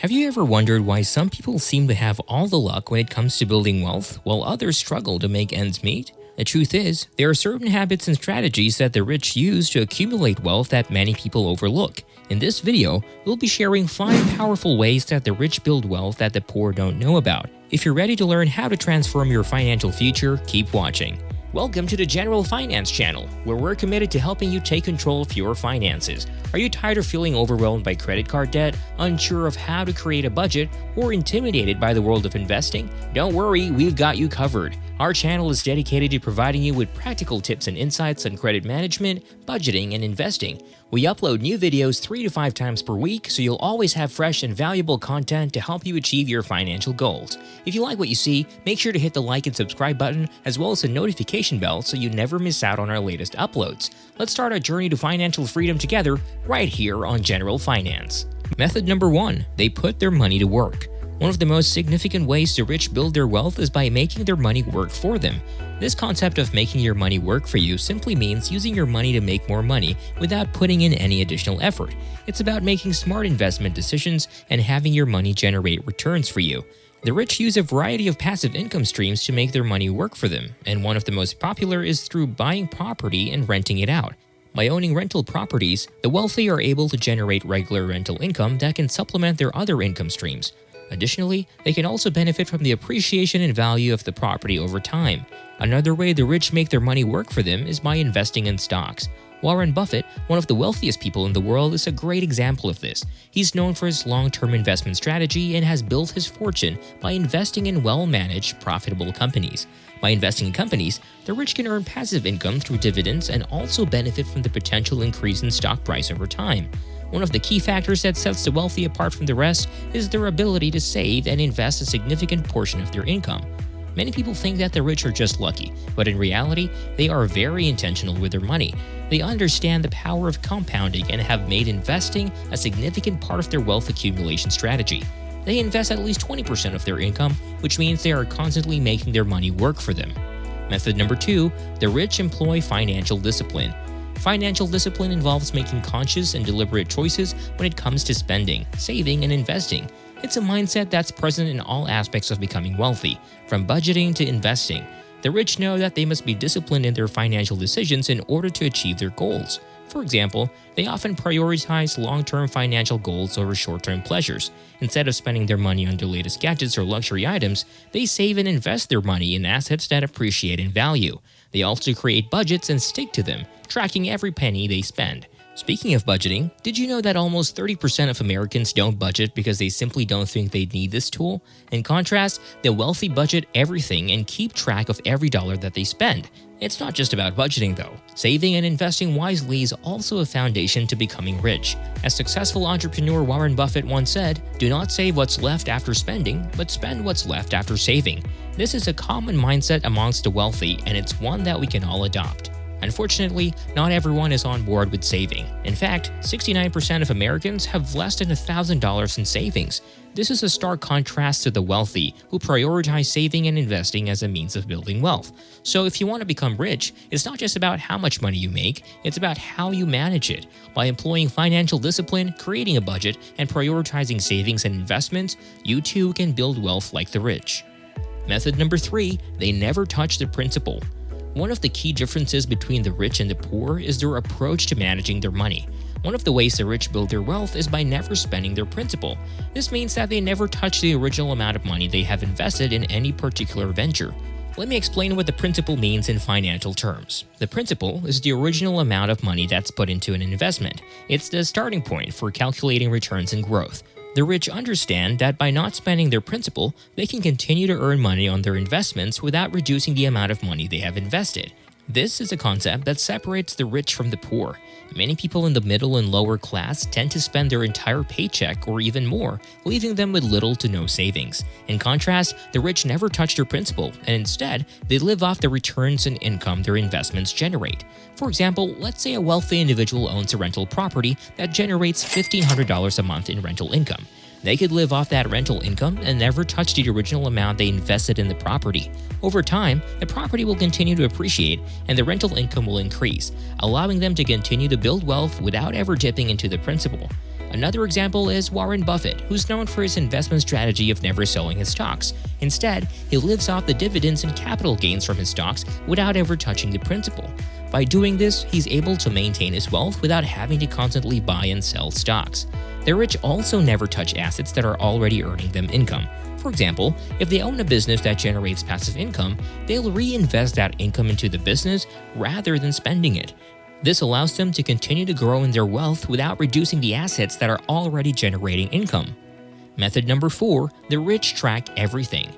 Have you ever wondered why some people seem to have all the luck when it comes to building wealth, while others struggle to make ends meet? The truth is, there are certain habits and strategies that the rich use to accumulate wealth that many people overlook. In this video, we'll be sharing 5 powerful ways that the rich build wealth that the poor don't know about. If you're ready to learn how to transform your financial future, keep watching. Welcome to the General Finance channel, where we're committed to helping you take control of your finances. Are you tired of feeling overwhelmed by credit card debt, unsure of how to create a budget, or intimidated by the world of investing? Don't worry, we've got you covered. Our channel is dedicated to providing you with practical tips and insights on credit management, budgeting, and investing. We upload new videos 3 to 5 times per week, so you'll always have fresh and valuable content to help you achieve your financial goals. If you like what you see, make sure to hit the like and subscribe button, as well as the notification bell so you never miss out on our latest uploads. Let's start our journey to financial freedom together right here on General Finance. Method number 1. They put their money to work. One of the most significant ways the rich build their wealth is by making their money work for them. This concept of making your money work for you simply means using your money to make more money without putting in any additional effort. It's about making smart investment decisions and having your money generate returns for you. The rich use a variety of passive income streams to make their money work for them, and one of the most popular is through buying property and renting it out. By owning rental properties, the wealthy are able to generate regular rental income that can supplement their other income streams. Additionally, they can also benefit from the appreciation and value of the property over time. Another way the rich make their money work for them is by investing in stocks. Warren Buffett, one of the wealthiest people in the world, is a great example of this. He's known for his long-term investment strategy and has built his fortune by investing in well-managed, profitable companies. By investing in companies, the rich can earn passive income through dividends and also benefit from the potential increase in stock price over time. One of the key factors that sets the wealthy apart from the rest is their ability to save and invest a significant portion of their income. Many people think that the rich are just lucky, but in reality, they are very intentional with their money. They understand the power of compounding and have made investing a significant part of their wealth accumulation strategy. They invest at least 20% of their income, which means they are constantly making their money work for them. Method number 2, the rich employ financial discipline. Financial discipline involves making conscious and deliberate choices when it comes to spending, saving, and investing. It's a mindset that's present in all aspects of becoming wealthy, from budgeting to investing. The rich know that they must be disciplined in their financial decisions in order to achieve their goals. For example, they often prioritize long-term financial goals over short-term pleasures. Instead of spending their money on the latest gadgets or luxury items, they save and invest their money in assets that appreciate in value. They also create budgets and stick to them, tracking every penny they spend. Speaking of budgeting, did you know that almost 30% of Americans don't budget because they simply don't think they need this tool? In contrast, the wealthy budget everything and keep track of every dollar that they spend. It's not just about budgeting though. Saving and investing wisely is also a foundation to becoming rich. As successful entrepreneur Warren Buffett once said, "Do not save what's left after spending, but spend what's left after saving." This is a common mindset amongst the wealthy, and it's one that we can all adopt. Unfortunately, not everyone is on board with saving. In fact, 69% of Americans have less than $1,000 in savings. This is a stark contrast to the wealthy, who prioritize saving and investing as a means of building wealth. So if you want to become rich, it's not just about how much money you make, it's about how you manage it. By employing financial discipline, creating a budget, and prioritizing savings and investments, you too can build wealth like the rich. Method number 3, they never touch the principal. One of the key differences between the rich and the poor is their approach to managing their money. One of the ways the rich build their wealth is by never spending their principal. This means that they never touch the original amount of money they have invested in any particular venture. Let me explain what the principal means in financial terms. The principal is the original amount of money that's put into an investment. It's the starting point for calculating returns and growth. The rich understand that by not spending their principal, they can continue to earn money on their investments without reducing the amount of money they have invested. This is a concept that separates the rich from the poor. Many people in the middle and lower class tend to spend their entire paycheck or even more, leaving them with little to no savings. In contrast, the rich never touch their principal, and instead, they live off the returns and income their investments generate. For example, let's say a wealthy individual owns a rental property that generates $1,500 a month in rental income. They could live off that rental income and never touch the original amount they invested in the property. Over time, the property will continue to appreciate and the rental income will increase, allowing them to continue to build wealth without ever dipping into the principal. Another example is Warren Buffett, who's known for his investment strategy of never selling his stocks. Instead, he lives off the dividends and capital gains from his stocks without ever touching the principal. By doing this, he's able to maintain his wealth without having to constantly buy and sell stocks. The rich also never touch assets that are already earning them income. For example, if they own a business that generates passive income, they'll reinvest that income into the business rather than spending it. This allows them to continue to grow in their wealth without reducing the assets that are already generating income. Method number 4, the rich track everything.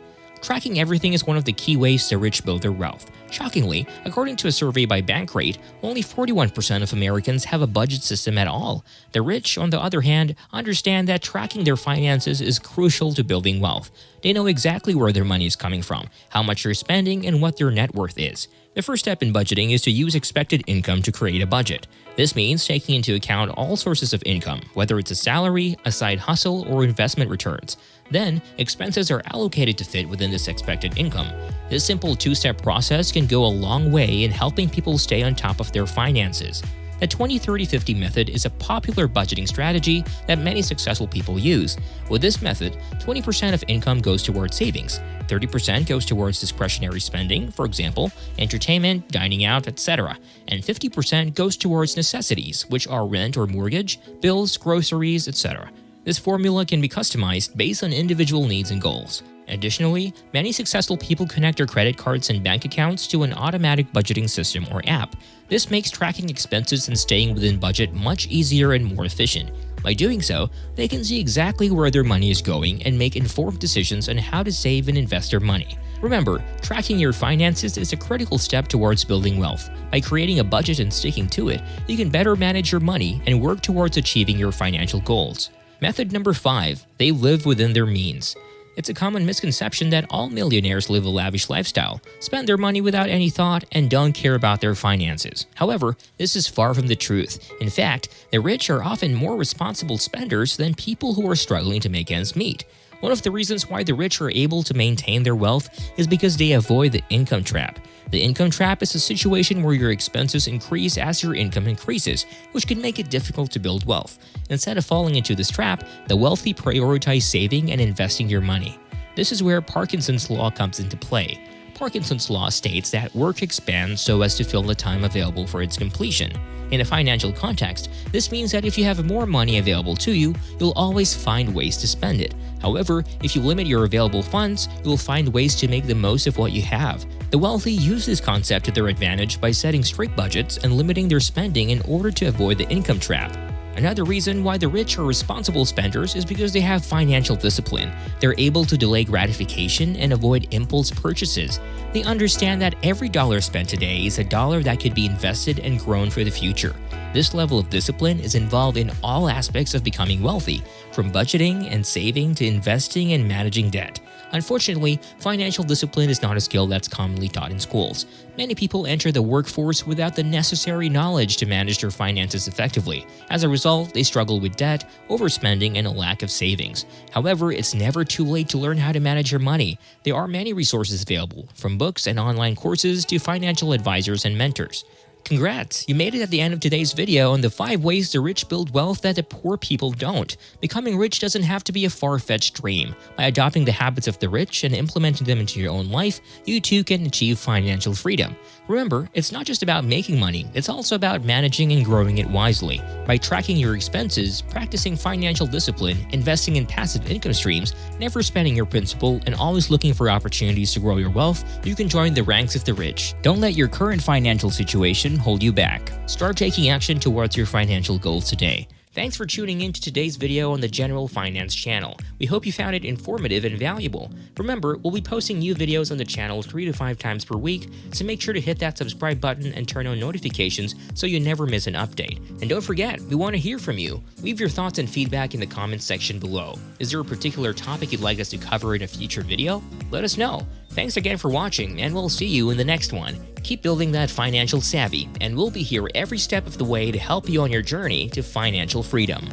Tracking everything is one of the key ways the rich build their wealth. Shockingly, according to a survey by Bankrate, only 41% of Americans have a budget system at all. The rich, on the other hand, understand that tracking their finances is crucial to building wealth. They know exactly where their money is coming from, how much they're spending, and what their net worth is. The first step in budgeting is to use expected income to create a budget. This means taking into account all sources of income, whether it's a salary, a side hustle, or investment returns. Then, expenses are allocated to fit within this expected income. This simple two-step process can go a long way in helping people stay on top of their finances. The 20-30-50 method is a popular budgeting strategy that many successful people use. With this method, 20% of income goes towards savings, 30% goes towards discretionary spending, for example, entertainment, dining out, etc., and 50% goes towards necessities, which are rent or mortgage, bills, groceries, etc. This formula can be customized based on individual needs and goals. Additionally, many successful people connect their credit cards and bank accounts to an automatic budgeting system or app. This makes tracking expenses and staying within budget much easier and more efficient. By doing so, they can see exactly where their money is going and make informed decisions on how to save and invest their money. Remember, tracking your finances is a critical step towards building wealth. By creating a budget and sticking to it, you can better manage your money and work towards achieving your financial goals. Method number 5, they live within their means. It's a common misconception that all millionaires live a lavish lifestyle, spend their money without any thought, and don't care about their finances. However, this is far from the truth. In fact, the rich are often more responsible spenders than people who are struggling to make ends meet. One of the reasons why the rich are able to maintain their wealth is because they avoid the income trap. The income trap is a situation where your expenses increase as your income increases, which can make it difficult to build wealth. Instead of falling into this trap, the wealthy prioritize saving and investing your money. This is where Parkinson's law comes into play. Parkinson's law states that work expands so as to fill the time available for its completion. In a financial context, this means that if you have more money available to you, you'll always find ways to spend it. However, if you limit your available funds, you'll find ways to make the most of what you have. The wealthy use this concept to their advantage by setting strict budgets and limiting their spending in order to avoid the income trap. Another reason why the rich are responsible spenders is because they have financial discipline. They're able to delay gratification and avoid impulse purchases. They understand that every dollar spent today is a dollar that could be invested and grown for the future. This level of discipline is involved in all aspects of becoming wealthy, from budgeting and saving to investing and managing debt. Unfortunately, financial discipline is not a skill that's commonly taught in schools. Many people enter the workforce without the necessary knowledge to manage their finances effectively. As a result, they struggle with debt, overspending, and a lack of savings. However, it's never too late to learn how to manage your money. There are many resources available, from books and online courses to financial advisors and mentors. Congrats! You made it at the end of today's video on the 5 ways the rich build wealth that the poor people don't. Becoming rich doesn't have to be a far-fetched dream. By adopting the habits of the rich and implementing them into your own life, you too can achieve financial freedom. Remember, it's not just about making money, it's also about managing and growing it wisely. By tracking your expenses, practicing financial discipline, investing in passive income streams, never spending your principal, and always looking for opportunities to grow your wealth, you can join the ranks of the rich. Don't let your current financial situation hold you back. Start taking action towards your financial goals today. Thanks for tuning in to today's video on the General Finance channel. We hope you found it informative and valuable. Remember, we'll be posting new videos on the channel 3 to 5 times per week, so make sure to hit that subscribe button and turn on notifications so you never miss an update. And don't forget, we want to hear from you. Leave your thoughts and feedback in the comments section below. Is there a particular topic you'd like us to cover in a future video? Let us know. Thanks again for watching, and we'll see you in the next one. Keep building that financial savvy, and we'll be here every step of the way to help you on your journey to financial freedom.